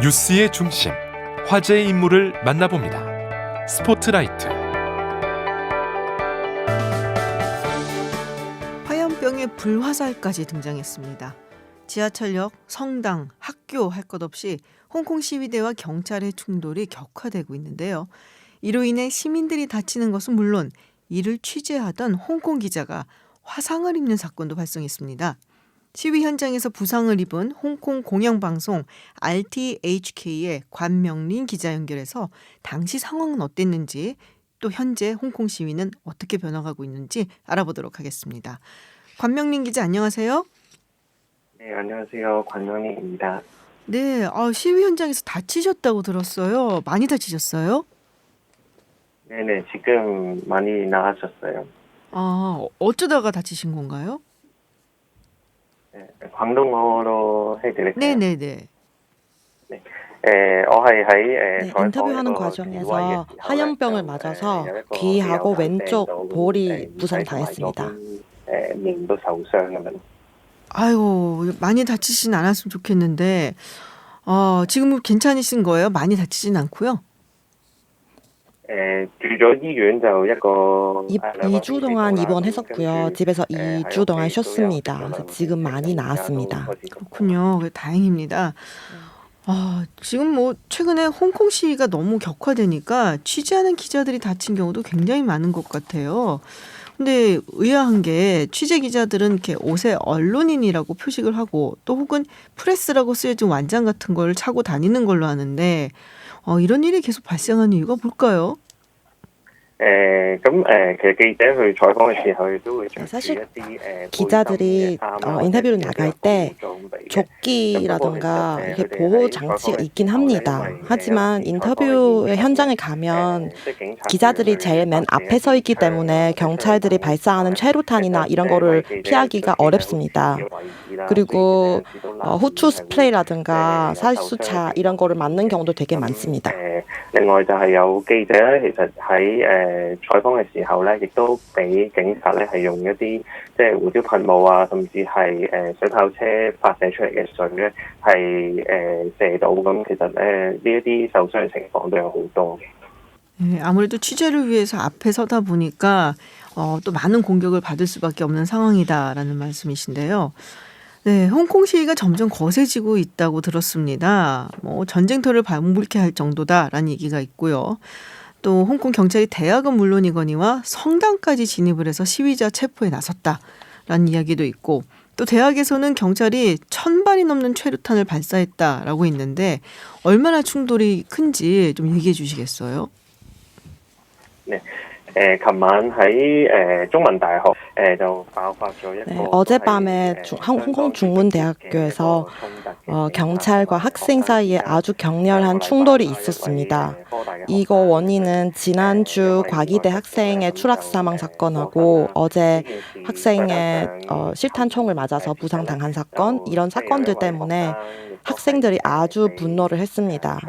뉴스의 중심, 화제의 인물을 만나봅니다. 스포트라이트. 화염병에 불화살까지 등장했습니다. 지하철역, 성당, 학교 할 것 없이 홍콩 시위대와 경찰의 충돌이 격화되고 있는데요. 이로 인해 시민들이 다치는 것은 물론 이를 취재하던 홍콩 기자가 화상을 입는 사건도 발생했습니다. 시위 현장에서 부상을 입은 홍콩 공영방송 RTHK의 관명린 기자 연결해서 당시 상황은 어땠는지, 또 현재 홍콩 시위는 어떻게 변화가고 있는지 알아보도록 하겠습니다. 관명린 기자, 안녕하세요. 네, 안녕하세요. 관명린입니다. 네, 시위 현장에서 다치셨다고 들었어요. 많이 다치셨어요? 네네, 지금 많이 나아졌어요. 어쩌다가 다치신 건가요? 네, 광동어로 해드릴까요? 네네네. 네, 네, 인터뷰하는 과정에서 화염병을 맞아서 귀하고 왼쪽 볼이 부상당했습니다. 아이고, 많이 다치진 않았으면 좋겠는데, 지금 괜찮으신 거예요? 많이 다치진 않고요? 2주 동안 입원했었고요. 집에서 2주 동안 쉬었습니다. 그래서 지금 많이 나았습니다. 그렇군요. 다행입니다. 지금 최근에 홍콩 시위가 너무 격화되니까 취재하는 기자들이 다친 경우도 굉장히 많은 것 같아요. 근데 의아한 게 취재 기자들은 이렇게 옷에 언론인이라고 표식을 하고 또 혹은 프레스라고 쓰여진 완장 같은 걸 차고 다니는 걸로 아는데 이런 일이 계속 발생하는 이유가 뭘까요? 사실 기자들이 인터뷰를 나갈 때 조끼라든가 이렇게 보호 장치가 있긴 합니다. 하지만 인터뷰 현장에 가면 기자들이 제일 맨 앞에 서 있기 때문에 경찰들이 발사하는 최루탄이나 이런 거를 피하기가 어렵습니다. 그리고 후추 스프레이라든가 살수차 이런 거를 맞는 경우도 되게 많습니다. 另外就係有記者咧，其實喺採訪嘅時候咧，亦都俾警察咧係用一啲即係胡椒噴霧啊，甚至係水炮車發射出嚟嘅水咧係射到咁，其實呢一啲受傷嘅情況都有好多嘅。 네, 아무래도 취재를 위해서 앞에 서다 보니까 또 많은 공격을 받을 수밖에 없는 상황이다라는 말씀이신데요. 네, 홍콩 시위가 점점 거세지고 있다고 들었습니다. 전쟁터를 방불케 할 정도다라는 얘기가 있고요. 또 홍콩 경찰이 대학은 물론이거니와 성당까지 진입을 해서 시위자 체포에 나섰다라는 이야기도 있고, 또 대학에서는 경찰이 1000발이 넘는 최루탄을 발사했다라고 했는데 얼마나 충돌이 큰지 좀 얘기해 주시겠어요? 네. 琴晚喺中文大學就爆發咗一個 어젯밤에 홍콩 중문대학교에서 경찰과 학생 사이에 아주 격렬한 충돌이 있었습니다. 이거 원인은 지난주 과기대 학생의 추락 사망 사건하고 어제 학생의 실탄총을 맞아서 부상당한 사건, 이런 사건들 때문에 학생들이 아주 분노를 했습니다.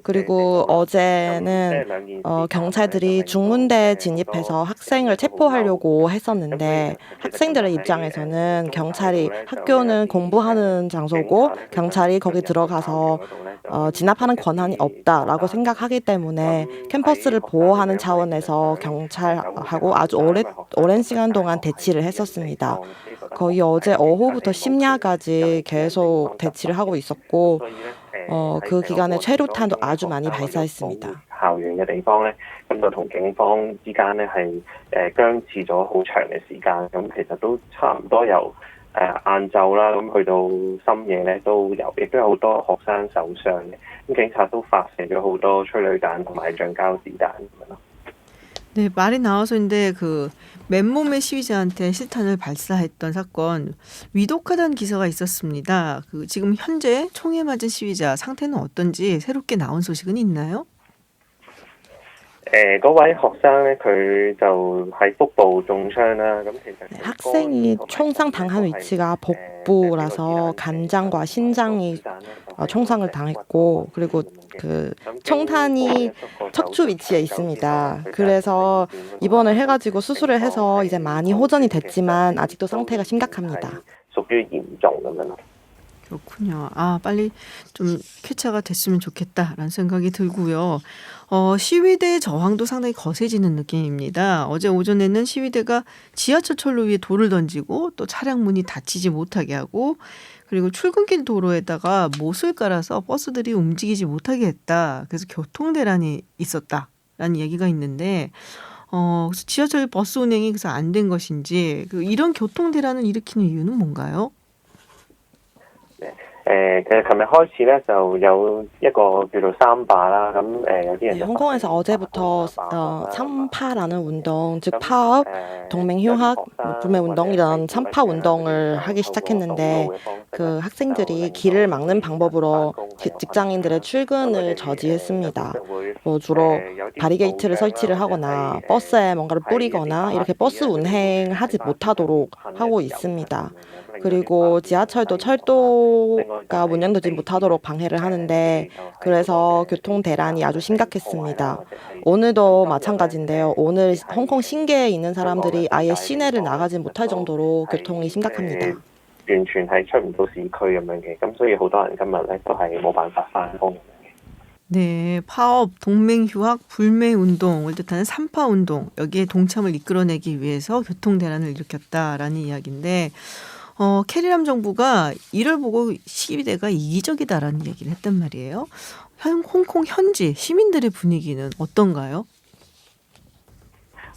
그리고 어제는 경찰들이 중문대에 진입해서 학생을 체포하려고 했었는데 학생들의 입장에서는 경찰이 학교는 공부하는 장소고 경찰이 거기 들어가서 진압하는 권한이 없다라고 생각하기 때문에 캠퍼스를 보호하는 차원에서 경찰하고 아주 오랜 시간 동안 대치를 했었습니다. 거의 어제 오후부터 심야까지 계속 대치를 하고 있었고 그 기간에 최루탄도 아주 많이 발사했습니다. 校園嘅地方咧，咁就同警方之間咧係僵持咗好長嘅時間，咁其實都差唔多由晏晝啦，咁去到深夜咧都有，亦都有好多學生受傷嘅，咁警察都發射咗好多催淚彈同埋橡膠子彈咁樣咯。 네, 말이 나와서인데 맨몸의 시위자한테 실탄을 발사했던 사건, 위독하다는 기사가 있었습니다. 지금 현재 총에 맞은 시위자 상태는 어떤지 새롭게 나온 소식은 있나요? 嗰位學生咧，佢就喺腹部中槍啦。咁其實 학생이 총상 당한 위치가 복부라서 간장과 신장이 총상을 당했고, 그리고 그 총탄이 척추 위치에 있습니다. 그래서 입원을 해가지고 수술을 해서 이제 많이 호전이 됐지만 아직도 상태가 심각합니다. 屬於嚴重咁樣咯。 그렇군요. 빨리 좀 쾌차가 됐으면 좋겠다라는 생각이 들고요. 시위대의 저항도 상당히 거세지는 느낌입니다. 어제 오전에는 시위대가 지하철 철로 위에 돌을 던지고 또 차량 문이 닫히지 못하게 하고 그리고 출근길 도로에다가 못을 깔아서 버스들이 움직이지 못하게 했다. 그래서 교통대란이 있었다라는 얘기가 있는데 그래서 지하철 버스 운행이 그래서 안 된 것인지 이런 교통대란을 일으키는 이유는 뭔가요? 其實琴日開始咧就有一個叫做三罷啦，咁有啲人 네, 就 홍콩에서 어제부터 삼파라는 운동, 즉 파업, 동맹휴학, 불매운동 이런 삼파 운동을 하기 시작했는데 그 학생들이 길을 막는 방법으로 직장인들의 출근을 저지했습니다. 주로 바리게이트를 설치를 하거나 버스에 뭔가를 뿌리거나 이렇게 버스 운행하지 못하도록 하고 있습니다. 그리고 지하철도 철도가 운영되지 못하도록 방해를 하는데 그래서 교통 대란이 아주 심각했습니다. 오늘도 마찬가지인데요. 오늘 홍콩 신계에 있는 사람들이 아예 시내를 나가지 못할 정도로 교통이 심각합니다. 完全係出唔到市區咁樣嘅，咁所以好多人今日咧都係冇辦法返工。 네, 파업, 동맹휴학, 불매운동을 뜻하는 삼파운동 여기에 동참을 이끌어내기 위해서 교통대란을 일으켰다라는 이야기인데 캐리람 정부가 이를 보고 시위대가 이기적이다라는 얘기를 했단 말이에요. 홍콩 현지 시민들의 분위기는 어떤가요?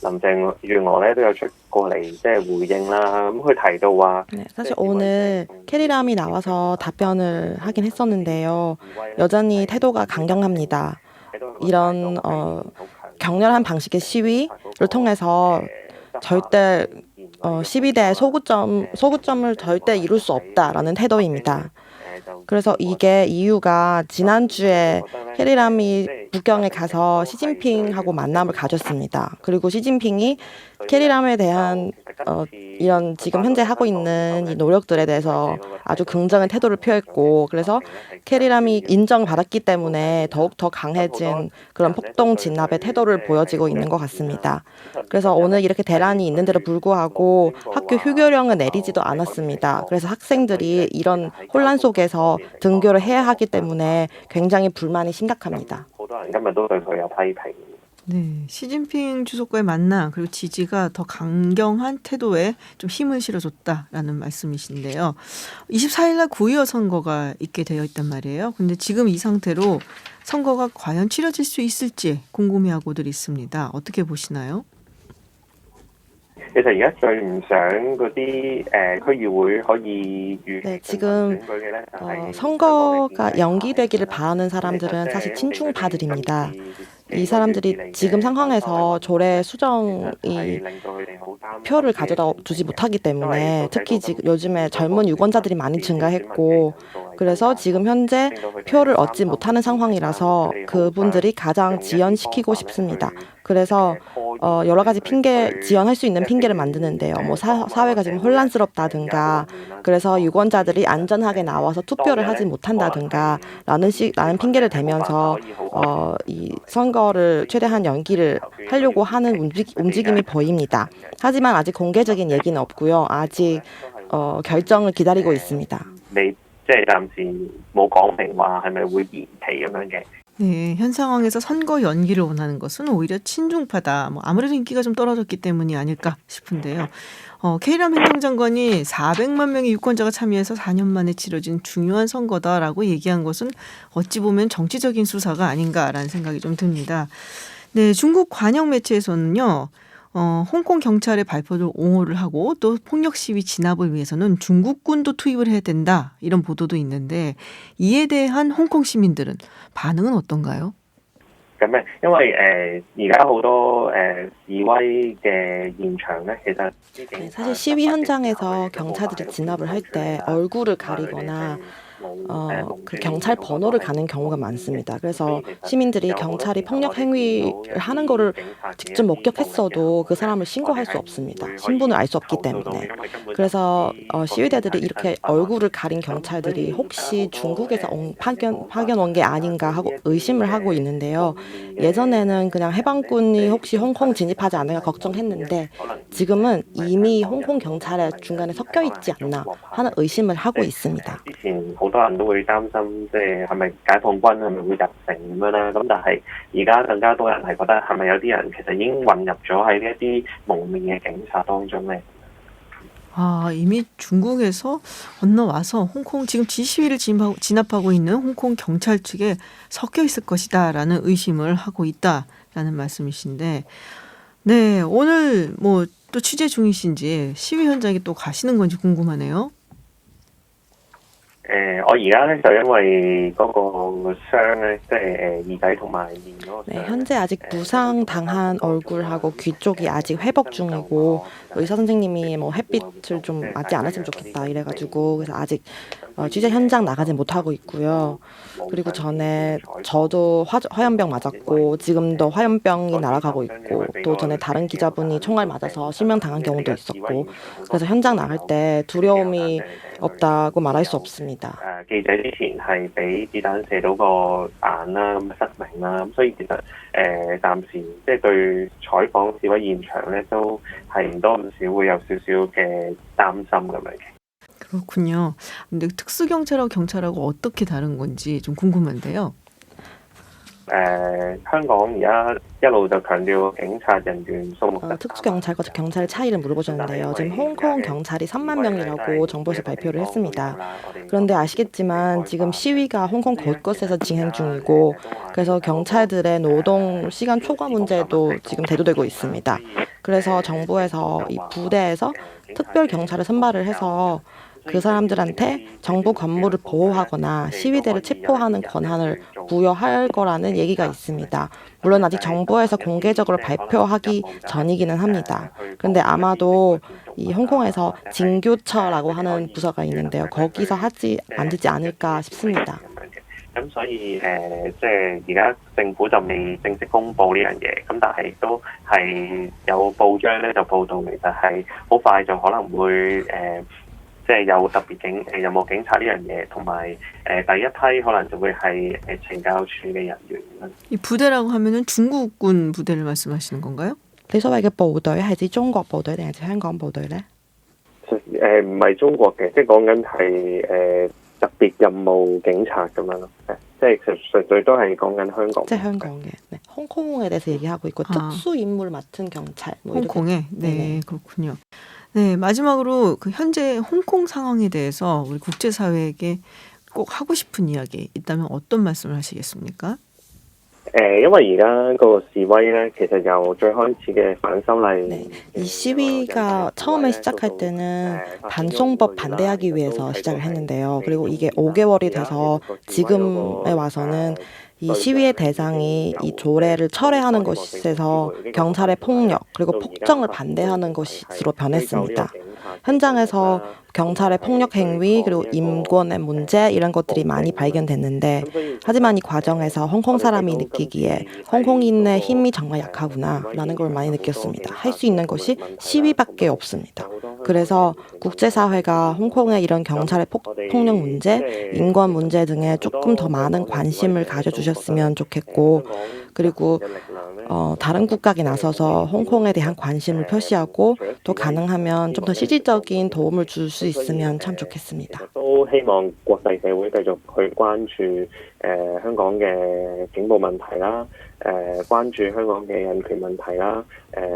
林鄭月娥咧都有出過嚟即係回應啦，咁佢提到話 네, 사실 오늘 캐리람이 나와서 답변을 하긴 했었는데요. 여전히 태도가 강경합니다. 이런 격렬한 방식의 시위를 통해서 절대 시위대의 소구점을 절대 이룰 수 없다라는 태도입니다. 그래서 이게 이유가 지난주에 캐리람이 북경에 가서 시진핑하고 만남을 가졌습니다. 그리고 시진핑이 캐리람에 대한 이런 지금 현재 하고 있는 이 노력들에 대해서 아주 긍정의 태도를 표했고 그래서 캐리람이 인정받았기 때문에 더욱더 강해진 그런 폭동 진압의 태도를 보여지고 있는 것 같습니다. 그래서 오늘 이렇게 대란이 있는데도 불구하고 학교 휴교령을 내리지도 않았습니다. 그래서 학생들이 이런 혼란 속에서 등교를 해야 하기 때문에 굉장히 불만이 심각합니다. 好多人今日都對佢有批評。 네, 시진핑 주석과의 만남 그리고 지지가 더 강경한 태도에 좀 힘을 실어줬다라는 말씀이신데요. 24일 날 구의원 선거가 있게 되어 있단 말이에요. 근데 지금 이 상태로 선거가 과연 치러질 수 있을지 궁금해하고들 있습니다. 어떻게 보시나요? 其實而家最唔想嗰啲區議會可以預 네, 지금 選舉嘅咧，就係 선거가 연기되기를 바라는 사람들은 사실 친중파들입니다. 이 사람들이 지금 상황에서 조례 수정이 표를 가져다 주지 못하기 때문에 특히 지금 요즘에 젊은 유권자들이 많이 증가했고 그래서 지금 현재 표를 얻지 못하는 상황이라서 그분들이 가장 지연시키고 싶습니다. 그래서 여러 가지 지연할 수 있는 핑계를 만드는데요. 뭐 사회가 지금 혼란스럽다든가 그래서 유권자들이 안전하게 나와서 투표를 하지 못한다든가 라는 핑계를 대면서 이 선거를 최대한 연기를 하려고 하는 움직임이 보입니다. 하지만 아직 공개적인 얘기는 없고요. 아직 결정을 기다리고 있습니다. 你即係暫時冇講明話係咪會延期咁樣嘅。 네, 현 상황에서 선거 연기를 원하는 것은 오히려 친중파다. 아무래도 인기가 좀 떨어졌기 때문이 아닐까 싶은데요. 케이람 행정장관이 400만 명의 유권자가 참여해서 4년 만에 치러진 중요한 선거다라고 얘기한 것은 어찌 보면 정치적인 수사가 아닌가라는 생각이 좀 듭니다. 네, 중국 관영 매체에서는요. 홍콩 경찰의 발표를 옹호를 하고 또 폭력 시위 진압을 위해서는 중국군도 투입을 해야 된다 이런 보도도 있는데 이에 대한 홍콩 시민들은 반응은 어떤가요? 咁咧，因為而家好多示威嘅現場咧，其實 사실 시위 현장에서 경찰들이 진압을 할 때 얼굴을 가리거나 그 경찰 번호를 가는 경우가 많습니다. 그래서 시민들이 경찰이 폭력 행위를 하는 거를 직접 목격했어도 그 사람을 신고할 수 없습니다. 신분을 알 수 없기 때문에. 그래서 시위대들이 이렇게 얼굴을 가린 경찰들이 혹시 중국에서 파견 온 게 아닌가 하고 의심을 하고 있는데요. 예전에는 그냥 해방군이 혹시 홍콩 진입하지 않을까 걱정했는데 지금은 이미 홍콩 경찰에 중간에 섞여 있지 않나 하는 의심을 하고 있습니다. 之前好多人都會擔心，即係係咪解放軍係咪會入城咁樣啦？咁但係而家更加多人係覺得係咪有啲人其實已經混入咗喺呢一啲蒙面嘅警察當中咧？ 이미 중국에서 건너와서 홍콩 지금 지시위를 진압하고 있는 홍콩 경찰 측에 섞여 있을 것이다라는 의심을 하고 있다라는 말씀이신데, 네, 오늘 뭐 또 취재 중이신지 시위 현장에 또 가시는 건지 궁금하네요. 我而家咧就因為嗰個傷咧，即係耳仔同埋面嗰個 네, 현재 아직 부상 당한 얼굴하고 귀 쪽이 아직 회복 중이고 의사 선생님이 뭐 햇빛을 좀 맞지 않았으면 좋겠다 이래가지고 그래서 아직 취재 현장 나가지 못하고 있고요. 그리고 전에 저도 화염병 맞았고 지금도 화염병이 날아가고 있고 또 전에 다른 기자분이 총알 맞아서 실명 당한 경우도 있었고 그래서 현장 나갈 때 두려움이 없다고 말할 수 없습니다. 記者之前係俾子彈射到個眼啦，咁失明啦，咁所以其實暫時即係對採訪示威現場咧都係唔多唔少會有少少嘅擔心咁樣嘅。 그렇군요. 근데 특수경찰하고 경찰하고 어떻게 다른 건지 좀 궁금한데요. 香港而家一路就強調警察人員數目 특수경찰과 경찰의 차이를 물어보셨는데요. 지금 홍콩 경찰이 3만 명이라고 정부에서 발표를 했습니다. 그런데 아시겠지만 지금 시위가 홍콩 곳곳에서 진행 중이고 그래서 경찰들의 노동 시간 초과 문제도 지금 대두되고 있습니다. 그래서 정부에서 이 부대에서 특별 경찰을 선발을 해서 그 사람들한테 정부 건물을 보호하거나 시위대를 체포하는 권한을 부여할 거라는 얘기가 있습니다. 물론 아직 정부에서 공개적으로 발표하기 전이기는 합니다. 그런데 아마도 이 홍콩에서 징교처라고 하는 부서가 있는데요. 거기서 만들지 않을까 싶습니다. 咁所以即係而家政府就未正式公布呢樣嘢，咁但係都係有報章咧就報道，其實係好快就可能會即係有特別任務警察呢樣嘢，同埋第一批可能就會係懲教處嘅人員。 이 부대라고 하면은 중국군 부대를 말씀하시는 건가요? 你所謂嘅部隊係指中國部隊定係指香港部隊呢？唔係中國嘅，即係講緊係特別任務警察咁樣咯，即係純粹都係講緊香港。 即係香港嘅. 네, 홍콩에 대해서 얘기하고 있고 특수 임무를 맡은 경찰. 뭐 홍콩에? 네, 그렇군요. 네, 마지막으로 그 현재 홍콩 상황에 대해서 우리 국제사회에게 꼭 하고 싶은 이야기 있다면 어떤 말씀을 하시겠습니까? 因為而家個示威咧，其實由最開始嘅反修例， 네, 이 시위가 처음에 시작할 때는 반송법 반대하기 위해서 시작을 했는데요. 그리고 이게 5개월이 돼서 지금에 와서는 이 시위의 대상이 이 조례를 철회하는 것에서 경찰의 폭력 그리고 폭정을 반대하는 것으로 변했습니다. 현장에서 경찰의 폭력 행위 그리고 인권의 문제 이런 것들이 많이 발견됐는데 하지만 이 과정에서 홍콩 사람이 느끼기에 홍콩인의 힘이 정말 약하구나 라는 걸 많이 느꼈습니다. 할 수 있는 것이 시위밖에 없습니다. 그래서 국제사회가 홍콩의 이런 경찰의 폭력 문제, 인권 문제 등에 조금 더 많은 관심을 가져주셨으면 좋겠고 그리고 다른 국가에 나서서 홍콩에 대한 관심을 표시하고 또 가능하면 좀 더 실질적인 도움을 줄 수 있으면 참 좋겠습니다. 都希望國際社會繼續去關注香港嘅警暴問題啦，關注香港嘅人權問題啦，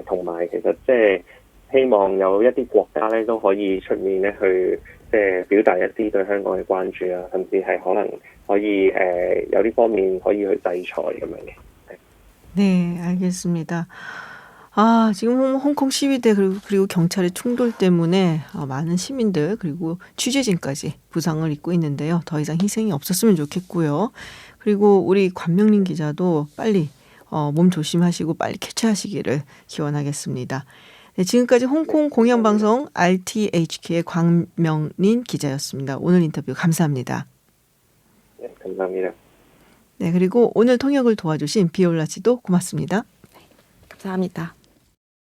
同埋其實即係希望有一啲國家咧都可以出面咧去即係表達一啲對香港嘅關注啊，甚至係可能可以有啲方面可以去制裁咁樣嘅。 네, 알겠습니다. 지금 홍콩 시위대 그리고 경찰의 충돌 때문에 많은 시민들 그리고 취재진까지 부상을 입고 있는데요. 더 이상 희생이 없었으면 좋겠고요. 그리고 우리 관명린 기자도 빨리 몸 조심하시고 빨리 쾌차하시기를 기원하겠습니다. 네, 지금까지 홍콩 공영방송 RTHK의 광명린 기자였습니다. 오늘 인터뷰 감사합니다. 감사합니다. 네, 그리고 오늘 통역을 도와주신 비올라 씨도 고맙습니다. 감사합니다.